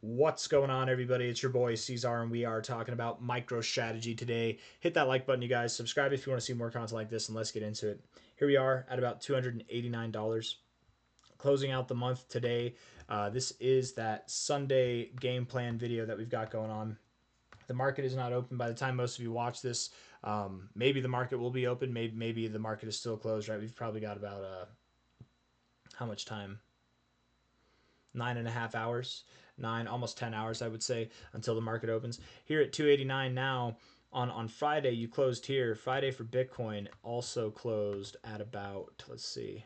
What's going on, everybody? It's your boy C-Zar, and we are talking about MicroStrategy today. Hit that like button, you guys. Subscribe if you want to see more content like this, and let's get into it. Here we are at about $289, closing out the month today. This is that Sunday game plan video that we've got going on. The market is not open by the time most of you watch this. Maybe the market will be open. Maybe the market is still closed. Right? We've probably got about how much time? 9.5 hours, almost 10 hours, I would say, until the market opens. Here at 289 now. On Friday, you closed here. Friday for Bitcoin also closed at about, let's see,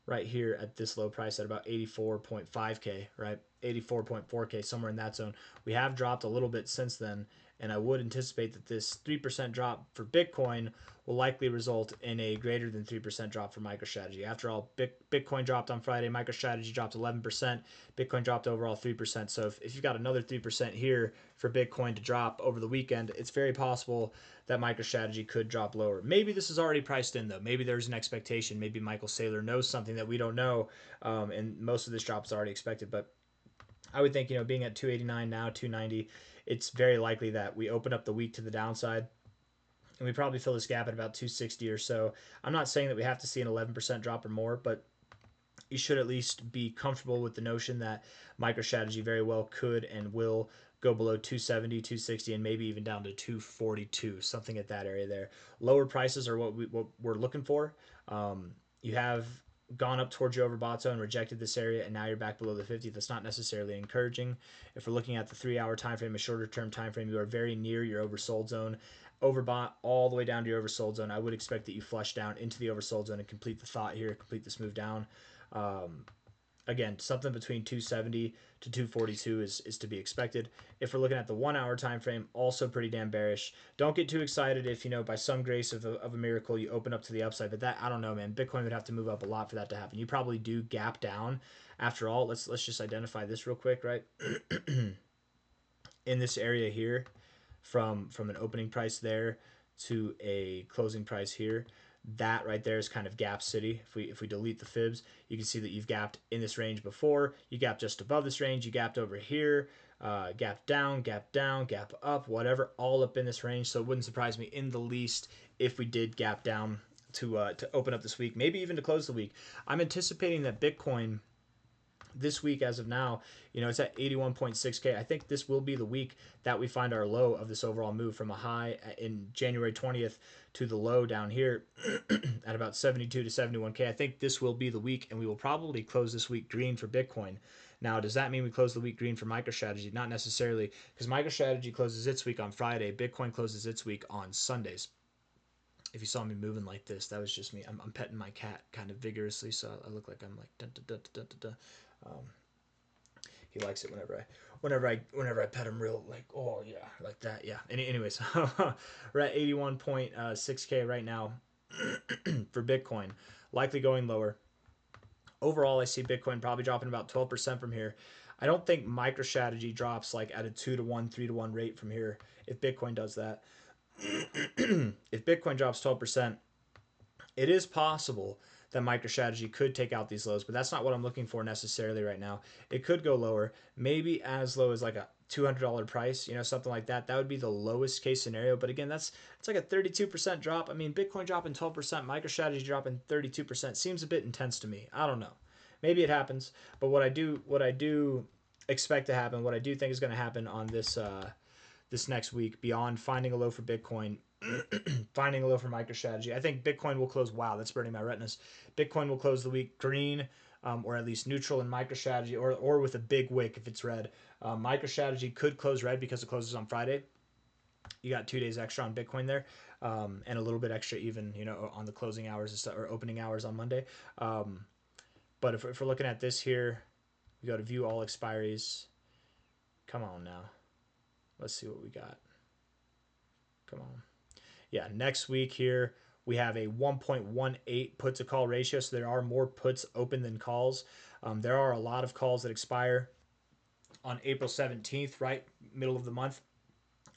right here at this low price at about 84.5K, right? 84.4K, somewhere in that zone. We have dropped a little bit since then, and I would anticipate that this 3% drop for Bitcoin will likely result in a greater than 3% drop for MicroStrategy. After all, Bitcoin dropped on Friday, MicroStrategy dropped 11%, Bitcoin dropped overall 3%. So if you've got another 3% here for Bitcoin to drop over the weekend, it's very possible that MicroStrategy could drop lower. Maybe this is already priced in, though. Maybe there's an expectation. Maybe Michael Saylor knows something that we don't know, and most of this drop is already expected. But I would think, being at 289 now, 290, it's very likely that we open up the week to the downside, and we probably fill this gap at about 260 or so. I'm not saying that we have to see an 11% drop or more, but you should at least be comfortable with the notion that MicroStrategy very well could and will go below 270, 260, and maybe even down to 242, something at that area there. Lower prices are what we're looking for. You have gone up towards your overbought zone, rejected this area, and now you're back below the 50. That's not necessarily encouraging. If we're looking at the 3-hour time frame, a shorter term time frame, you are very near your oversold zone. Overbought all the way down to your oversold zone. I would expect that you flush down into the oversold zone and complete the thought here, complete this move down. Again, something between 270 to 242 is to be expected. If we're looking at the 1-hour time frame, also pretty damn bearish. Don't get too excited if, by some grace of a miracle you open up to the upside. But that, I don't know, man. Bitcoin would have to move up a lot for that to happen. You probably do gap down. After all, let's just identify this real quick, right? In this area here, from an opening price there to a closing price here, that right there is kind of gap city. If we delete the fibs, you can see that you've gapped in this range before. You gapped just above this range. You gapped over here, gap down, gap up, whatever, all up in this range. So it wouldn't surprise me in the least if we did gap down to open up this week, maybe even to close the week. I'm anticipating that Bitcoin this week, as of now, it's at 81.6K. I think this will be the week that we find our low of this overall move, from a high in January 20th to the low down here at about 72 to 71K. I think this will be the week, and we will probably close this week green for Bitcoin. Now, does that mean we close the week green for MicroStrategy? Not necessarily, because MicroStrategy closes its week on Friday. Bitcoin closes its week on Sundays. If you saw me moving like this, that was just me. I'm petting my cat kind of vigorously, so I look like I'm like dun, dun, dun, dun, dun, dun. He likes it whenever I pet him real, like, oh yeah, like that, yeah. Anyways, we're at 81.6K right now for Bitcoin, likely going lower. Overall, I see Bitcoin probably dropping about 12% from here. I don't think MicroStrategy drops like at a 2-to-1, 3-to-1 rate from here if Bitcoin does that. If Bitcoin drops 12%, it is possible that MicroStrategy could take out these lows, but that's not what I'm looking for necessarily right now. It could go lower, maybe as low as like a $200 price, something like that. That would be the lowest case scenario. But again, it's like a 32% drop. I mean, Bitcoin dropping 12%, MicroStrategy dropping 32% seems a bit intense to me. I don't know. Maybe it happens, but what I do expect to happen, what I do think is going to happen on this next week, beyond finding a low for Bitcoin, finding a low for MicroStrategy, I think Bitcoin will close. Wow, that's burning my retinas. Bitcoin will close the week green, or at least neutral in MicroStrategy, or with a big wick if it's red. MicroStrategy could close red because it closes on Friday. You got 2 days extra on Bitcoin there, and a little bit extra even, on the closing hours and stuff, or opening hours on Monday. But if we're looking at this here, we go to view all expiries. Come on now. Let's see what we got. Come on. Yeah, next week here, we have a 1.18 put to call ratio, so there are more puts open than calls. There are a lot of calls that expire on April 17th, right, middle of the month.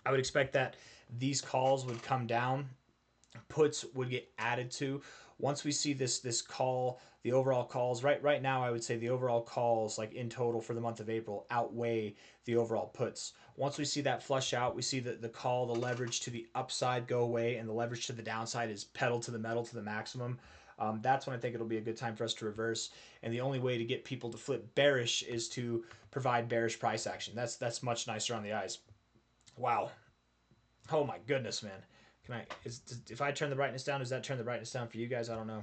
I would expect that these calls would come down puts would get added to once we see this call. The overall calls right now, I would say the overall calls, like in total for the month of April, outweigh the overall puts. Once we see that flush out, we see the call, the leverage to the upside go away, and the leverage to the downside is pedal to the metal to the maximum. That's when I think it'll be a good time for us to reverse. And the only way to get people to flip bearish is to provide bearish price action. That's much nicer on the eyes. Wow. Oh my goodness, man. Can I? If I turn the brightness down, does that turn the brightness down for you guys? I don't know.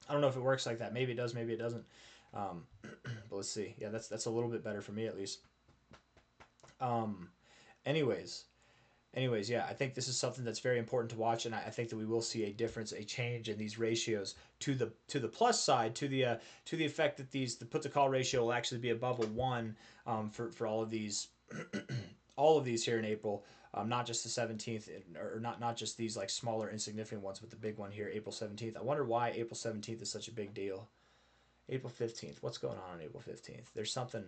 I don't know if it works like that. Maybe it does. Maybe it doesn't. But let's see. Yeah, that's a little bit better for me at least. Um, anyways, yeah, I think this is something that's very important to watch, and I think that we will see a difference, a change in these ratios to the plus side, to the effect that the put to call ratio will actually be above a 1 for all of these all of these here in April. Not just the 17th, or not just these like smaller insignificant ones, but the big one here, April 17th. I wonder why April 17th is such a big deal. April 15th. What's going on April 15th? There's something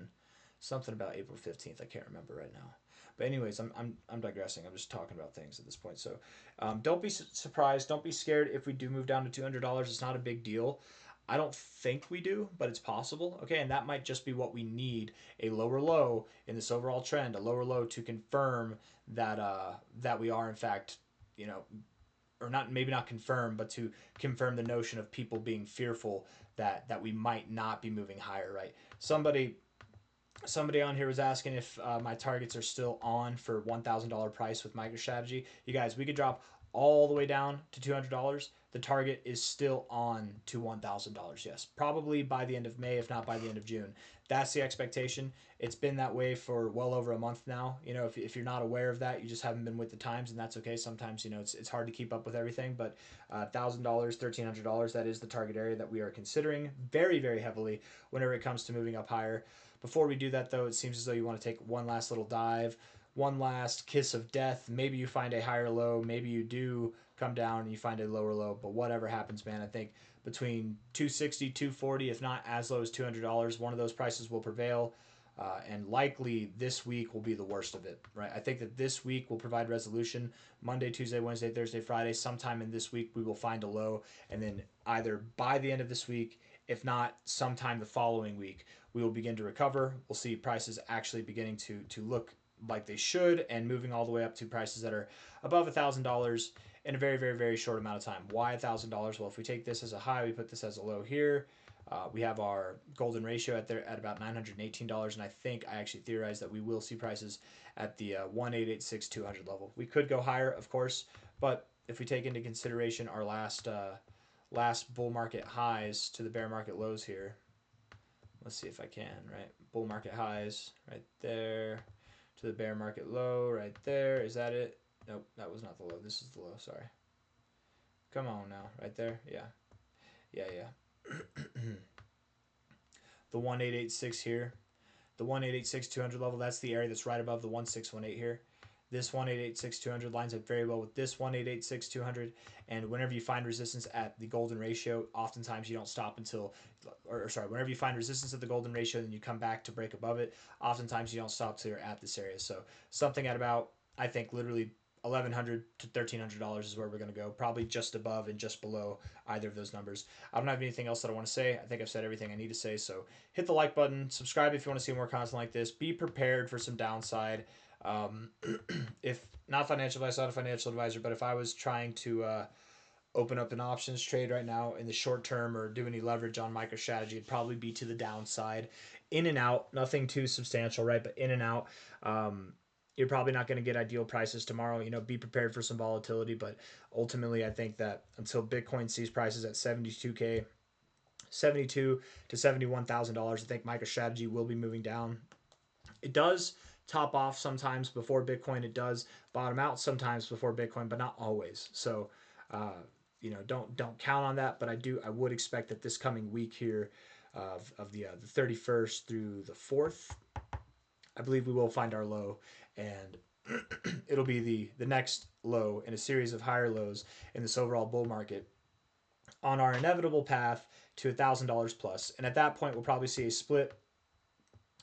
about April 15th. I can't remember right now. But anyways, I'm digressing. I'm just talking about things at this point. So don't be surprised. Don't be scared if we do move down to $200. It's not a big deal. I don't think we do, but it's possible. Okay, and that might just be what we need, a lower low in this overall trend, a lower low to confirm that that we are in fact, you know, or not, maybe not confirm, but to confirm the notion of people being fearful that we might not be moving higher, right? Somebody on here was asking if my targets are still on for $1,000 price with MicroStrategy. You guys, we could drop all the way down to $200. The target is still on to $1,000. Yes, probably by the end of May, if not by the end of June. That's the expectation. It's been that way for well over a month now. You know, if you're not aware of that, you just haven't been with the times, and that's okay. Sometimes, you know, it's hard to keep up with everything, but $1,000, $1,300, that is the target area that we are considering very, very heavily whenever it comes to moving up higher. Before we do that, though, it seems as though you want to take one last little dive, one last kiss of death. Maybe you find a higher low. Maybe you do come down and you find a lower low. But whatever happens, man, I think between 260, 240, if not as low as $200, one of those prices will prevail. And likely this week will be the worst of it, right? I think that this week will provide resolution. Monday, Tuesday, Wednesday, Thursday, Friday, sometime in this week we will find a low, and then either by the end of this week, if not sometime the following week, we will begin to recover. We'll see prices actually beginning to look like they should, and moving all the way up to prices that are above $1,000 in a very, very, very short amount of time. Why $1,000? Well, if we take this as a high, we put this as a low here. We have our golden ratio at about $918, and I actually theorized that we will see prices at the 1886200 level. We could go higher, of course, but if we take into consideration our last bull market highs to the bear market lows here, let's see if I can, right? Bull market highs right there to the bear market low right there. Is that it? Nope, that was not the low. This is the low, sorry. Come on now, right there. Yeah. The 1886 here, the 1886 level, that's the area that's right above the 1618 here. This 1886 lines up very well with this 1886 and whenever you find resistance at the golden ratio, oftentimes you don't stop until, whenever you find resistance at the golden ratio, then you come back to break above it. Oftentimes you don't stop till you're at this area. So something at about, I think, literally $1,100 to $1,300 is where we're going to go, probably just above and just below either of those numbers. I don't have anything else that I want to say. I think I've said everything I need to say. So hit the like button, subscribe if you want to see more content like this. Be prepared for some downside. If not financial advice, not a financial advisor, but if I was trying to open up an options trade right now in the short term or do any leverage on MicroStrategy, it'd probably be to the downside, in and out, nothing too substantial, right? But in and out. You're probably not going to get ideal prices tomorrow. You know, be prepared for some volatility, but ultimately, I think that until Bitcoin sees prices at 72K, 72 to $71,000, I think MicroStrategy will be moving down. It does top off sometimes before Bitcoin. It does bottom out sometimes before Bitcoin, but not always. So, you know, don't count on that. But I would expect that this coming week here of the 31st through the 4th, I believe we will find our low, and it'll be the next low in a series of higher lows in this overall bull market on our inevitable path to $1,000 plus. And at that point, we'll probably see a split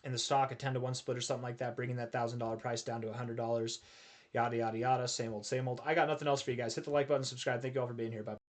in the stock, a 10-to-1 split or something like that, bringing that $1,000 price down to $100. yada, yada, yada, same old, same old. I got nothing else for you guys. Hit the like button, subscribe. Thank you all for being here. Bye.